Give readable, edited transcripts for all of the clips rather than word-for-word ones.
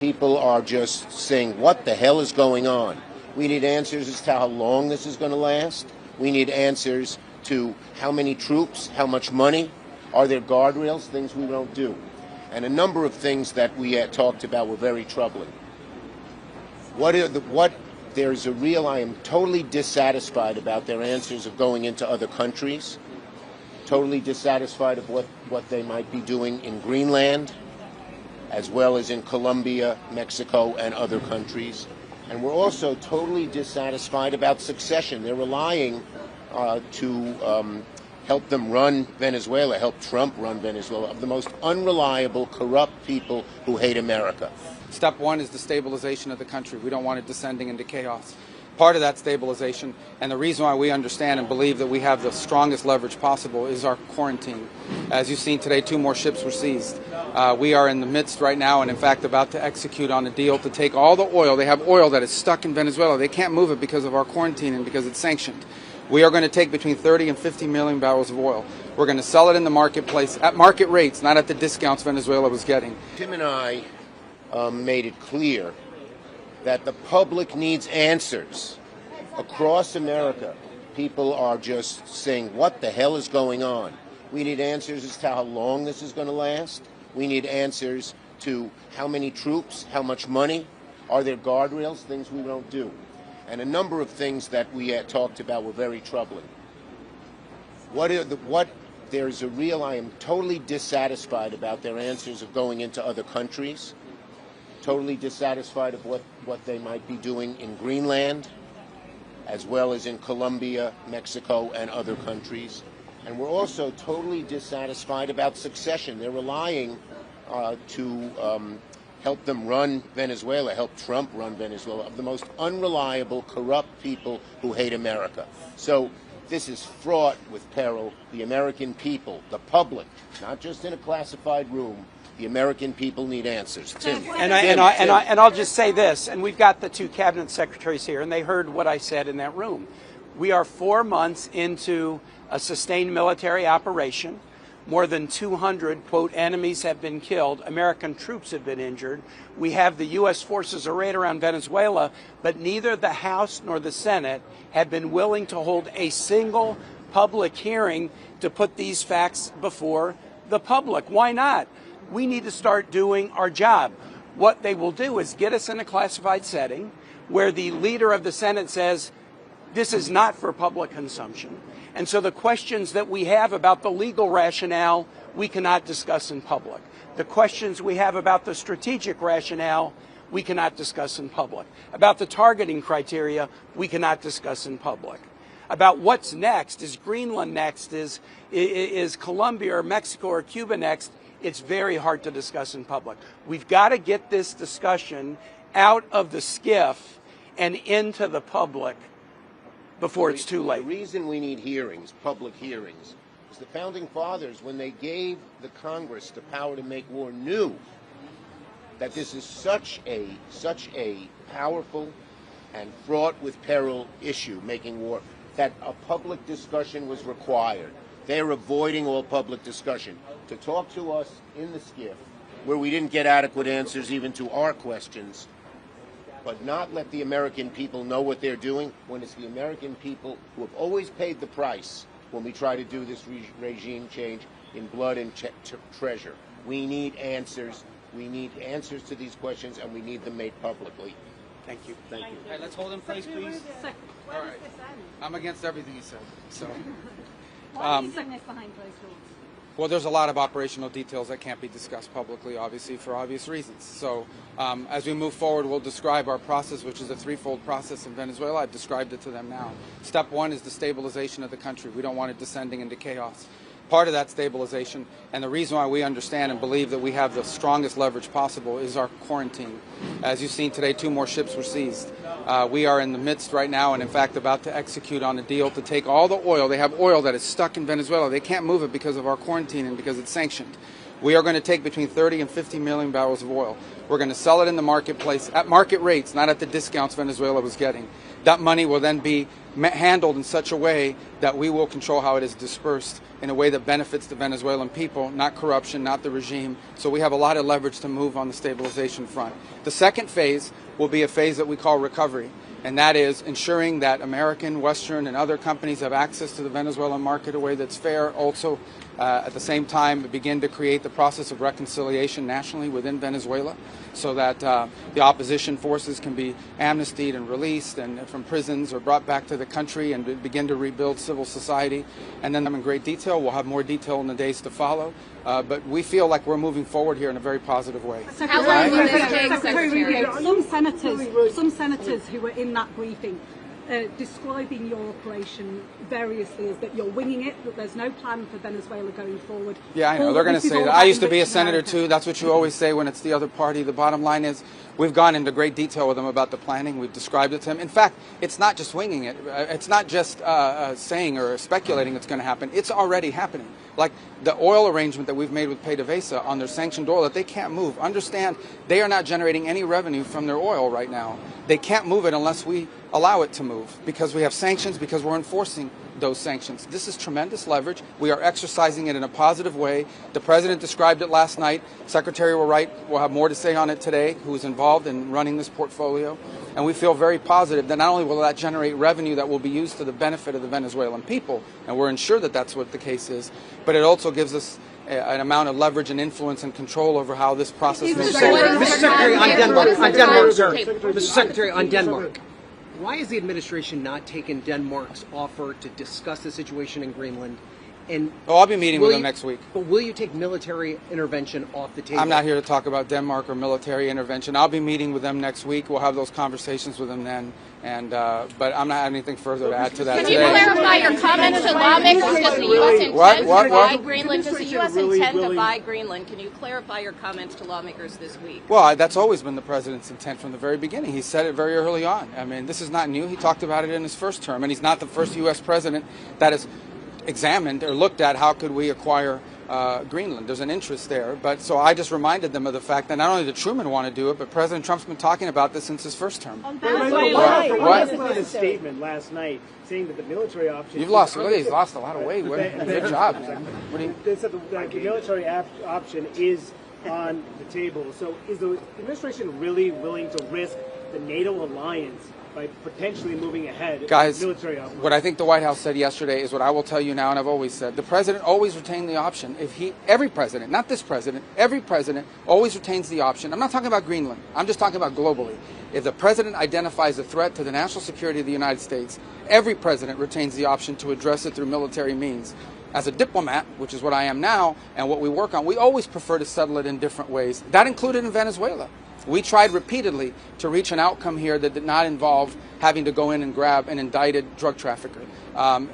People are just saying, what the hell is going on? We need answers as to how long this is going to last. We need answers to how many troops, how much money, are there guardrails, things we don't do. And a number of things that we had talked about were very troubling. I am totally dissatisfied about their answers of going into other countries, totally dissatisfied of what they might be doing in Greenland, as well as in Colombia, Mexico, and other countries. And we're also totally dissatisfied about succession. They're relying to help them run Venezuela, help Trump run Venezuela, of the most unreliable, corrupt people who hate America. Step one is the stabilization of the country. We don't want it descending into chaos. Part of that stabilization, and the reason why we understand and believe that we have the strongest leverage possible, is our quarantine. As you've seen today, 2 more ships were seized. We are in the midst right now and in fact about to execute on a deal to take all the oil. They have oil that is stuck in Venezuela. They can't move it because of our quarantine and because it's sanctioned. We are going to take between 30 and 50 million barrels of oil. We're going to sell it in the marketplace at market rates, not at the discounts Venezuela was getting. Tim and I made it clear that the public needs answers. Across America, people are just saying, what the hell is going on? We need answers as to how long this is going to last. We need answers to how many troops, how much money, are there guardrails, things we don't do. And a number of things that we had talked about were very troubling. I am totally dissatisfied about their answers of going into other countries, totally dissatisfied of what they might be doing in Greenland, as well as in Colombia, Mexico, and other countries. And we're also totally dissatisfied about succession. They're relying to help them run Venezuela, help Trump run Venezuela, of the most unreliable, corrupt people who hate America. So this is fraught with peril. The American people, the public, not just in a classified room, the American people need answers. Tim. And I'll just say this, and we've got the 2 cabinet secretaries here, and they heard what I said in that room. We are 4 months into a sustained military operation. More than 200, quote, enemies have been killed. American troops have been injured. We have the U.S. forces arrayed around Venezuela, but neither the House nor the Senate have been willing to hold a single public hearing to put these facts before the public. Why not? We need to start doing our job. What they will do is get us in a classified setting where the leader of the Senate says, this is not for public consumption. And so the questions that we have about the legal rationale, we cannot discuss in public. The questions we have about the strategic rationale, we cannot discuss in public. About the targeting criteria, we cannot discuss in public. About what's next, is Greenland next, is Colombia or Mexico or Cuba next, it's very hard to discuss in public. We've got to get this discussion out of the skiff and into the public before it's too late. The reason we need hearings, public hearings, is the Founding Fathers, when they gave the Congress the power to make war, knew that this is such a powerful and fraught with peril issue, making war, that a public discussion was required. They're avoiding all public discussion. To talk to us in the skiff, where we didn't get adequate answers even to our questions, but not let the American people know what they're doing, when it's the American people who have always paid the price when we try to do this regime change in blood and treasure. We need answers. We need answers to these questions, and we need them made publicly. Thank you. Thank you. Hey, let's hold in place, please. All right. I'm against everything you said. So. Why are you saying this behind closed doors? Well, there's a lot of operational details that can't be discussed publicly, obviously, for obvious reasons. So as we move forward, we'll describe our process, which is a threefold process in Venezuela. I've described it to them now. Step one is the stabilization of the country. We don't want it descending into chaos. Part of that stabilization, and the reason why we understand and believe that we have the strongest leverage possible, is our quarantine. As you've seen today, 2 more ships were seized. We are in the midst right now and in fact about to execute on a deal to take all the oil. They have oil that is stuck in Venezuela. They can't move it because of our quarantine and because it's sanctioned. We are going to take between 30 and 50 million barrels of oil. We're going to sell it in the marketplace at market rates, not at the discounts Venezuela was getting. That money will then be handled in such a way that we will control how it is dispersed in a way that benefits the Venezuelan people, not corruption, not the regime. So we have a lot of leverage to move on the stabilization front. The second phase will be a phase that we call recovery, and that is ensuring that American, Western, and other companies have access to the Venezuelan market in a way that's fair. Also, at the same time, begin to create the process of reconciliation nationally within Venezuela so that the opposition forces can be amnestied and released and from prisons or brought back to the country and begin to rebuild civil society. And then in great detail, we'll have more detail in the days to follow. But we feel like we're moving forward here in a very positive way. How long will this take, Secretary? Some senators who were in that briefing describing your operation variously as that you're winging it, that there's no plan for Venezuela going forward. Yeah, I know. They're going to say that. I used to be a senator, too. That's what you always say when it's the other party. The bottom line is we've gone into great detail with them about the planning. We've described it to them. In fact, it's not just winging it. It's not just saying or speculating it's going to happen. It's already happening. Like the oil arrangement that we've made with PDVSA on their sanctioned oil that they can't move. Understand, they are not generating any revenue from their oil right now. They can't move it unless we allow it to move because we have sanctions, because we're enforcing those sanctions. This is tremendous leverage. We are exercising it in a positive way. The president described it last night. Secretary will have more to say on it today, who is involved in running this portfolio. And we feel very positive that not only will that generate revenue that will be used to the benefit of the Venezuelan people, and we're ensured that that's what the case is, but it also gives us an amount of leverage and influence and control over how this process moves forward. Mr. Secretary, on Denmark, sir. Mr. Secretary, on Denmark. Why has the administration not taken Denmark's offer to discuss the situation in Greenland? And I'll be meeting with them next week. But will you take military intervention off the table? I'm not here to talk about Denmark or military intervention. I'll be meeting with them next week. We'll have those conversations with them then. And but I'm not having anything further to add to that Can today. you clarify your comments to lawmakers? Does the U.S. intend to buy Greenland? Does the U.S. intend to buy Greenland? Can you clarify your comments to lawmakers this week? Well, that's always been the president's intent from the very beginning. He said it very early on. I mean, this is not new. He talked about it in his first term, and he's not the first U.S. president that has examined or looked at how could we acquire Greenland. There's an interest there. But so I just reminded them of the fact that not only did Truman want to do it, but President Trump's been talking about this since his first term. What? Made a statement last night saying that the military option... He's lost a lot of weight. Good job, man. They said the military option is on the table. So is the administration really willing to risk the NATO alliance by potentially moving ahead? Guys, military option? What I think the White House said yesterday is what I will tell you now, and I've always said. The president always retained the option. Every president, not this president, every president always retains the option. I'm not talking about Greenland. I'm just talking about globally. If the president identifies a threat to the national security of the United States, every president retains the option to address it through military means. As a diplomat, which is what I am now, and what we work on, we always prefer to settle it in different ways. That included in Venezuela. We tried repeatedly to reach an outcome here that did not involve having to go in and grab an indicted drug trafficker.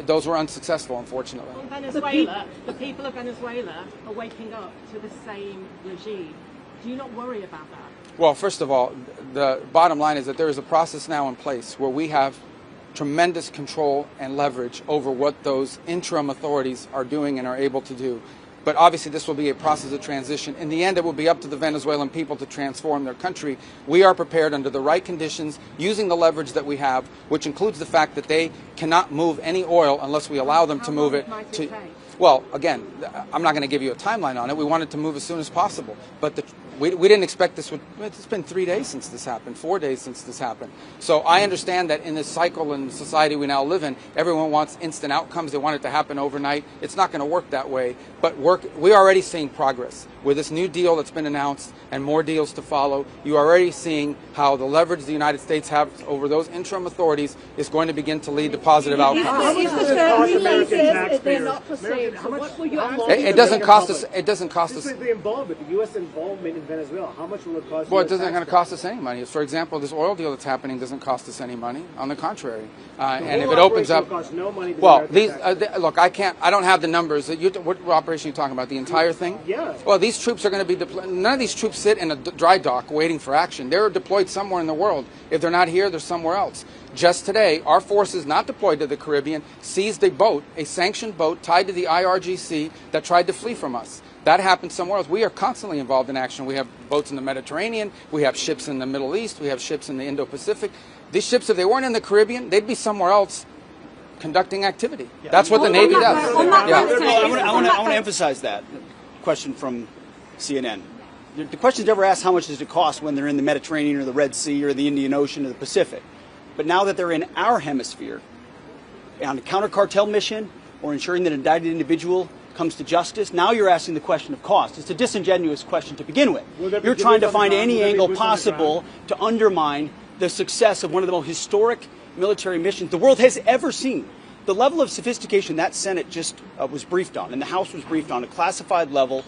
Those were unsuccessful, unfortunately. Venezuela, the people of Venezuela are waking up to the same regime. Do you not worry about that? Well, first of all, the bottom line is that there is a process now in place where we have tremendous control and leverage over what those interim authorities are doing and are able to do. But obviously this will be a process of transition. In the end, it will be up to the Venezuelan people to transform their country. We are prepared under the right conditions, using the leverage that we have, which includes the fact that they cannot move any oil unless we allow them to move it. Well, again, I'm not going to give you a timeline on it. We want it to move as soon as possible. But we didn't expect this would... It's been 3 days since this happened, 4 days since this happened. So I understand that in this cycle and society we now live in, everyone wants instant outcomes. They want it to happen overnight. It's not going to work that way. But we're already seeing progress. With this new deal that's been announced and more deals to follow, you are already seeing how the leverage the United States has over those interim authorities is going to begin to lead to positive outcomes. It doesn't cost us. It doesn't cost us. The involvement, the U.S. involvement in Venezuela, how much will it cost? Well, it doesn't going to cost us any money. For example, this oil deal that's happening doesn't cost us any money. On the contrary, and if it opens up, well, look, I can't. I don't have the numbers. What operation are you talking about? The entire thing? Yeah. Well, these troops are going to be deployed. None of these troops sit in a dry dock waiting for action. They're deployed somewhere in the world. If they're not here, they're somewhere else. Just today, our forces not deployed to the Caribbean seized a boat, a sanctioned boat tied to the IRGC that tried to flee from us. That happened somewhere else. We are constantly involved in action. We have boats in the Mediterranean. We have ships in the Middle East. We have ships in the Indo-Pacific. These ships, if they weren't in the Caribbean, they'd be somewhere else conducting activity. That's what the Navy does. I want to emphasize that question from CNN. The question's never asked how much does it cost when they're in the Mediterranean or the Red Sea or the Indian Ocean or the Pacific. But now that they're in our hemisphere, on a counter-cartel mission or ensuring that an indicted individual comes to justice, now you're asking the question of cost. It's a disingenuous question to begin with. You're trying to find any angle possible to undermine the success of one of the most historic military missions the world has ever seen. The level of sophistication that Senate just was briefed on and the House was briefed on, a classified level,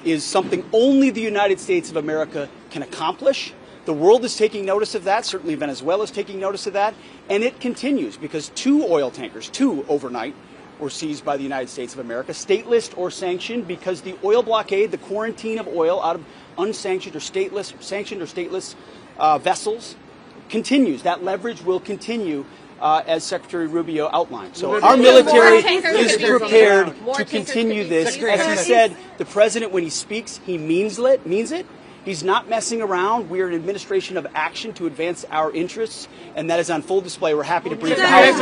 is something only the United States of America can accomplish. The world is taking notice of that. Certainly Venezuela is taking notice of that. And it continues because 2 oil tankers, 2 overnight, were seized by the United States of America, stateless or sanctioned, because the oil blockade, the quarantine of oil out of unsanctioned or stateless vessels continues. That leverage will continue as Secretary Rubio outlined. So our military is prepared to continue this. As he said, the president, when he speaks, he means it. He's not messing around. We are an administration of action to advance our interests, and that is on full display. We're happy to brief the House.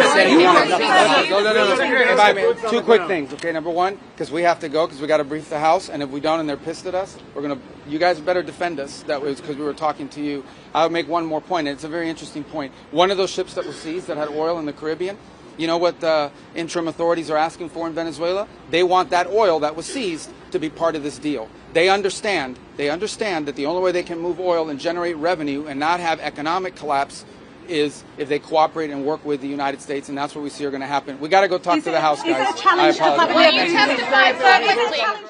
No. 2 quick things. Okay, number one, because we have to go, because we got to brief the House, and if we don't and they're pissed at us, you guys better defend us. That was because we were talking to you. I would make one more point, and it's a very interesting point. One of those ships that was seized that had oil in the Caribbean, you know what the interim authorities are asking for in Venezuela? They want that oil that was seized to be part of this deal. They understand that the only way they can move oil and generate revenue and not have economic collapse is if they cooperate and work with the United States, and that's what we see are going to happen. We got to go talk to the House, guys. Is it a challenge? I apologize. Will you testify publicly?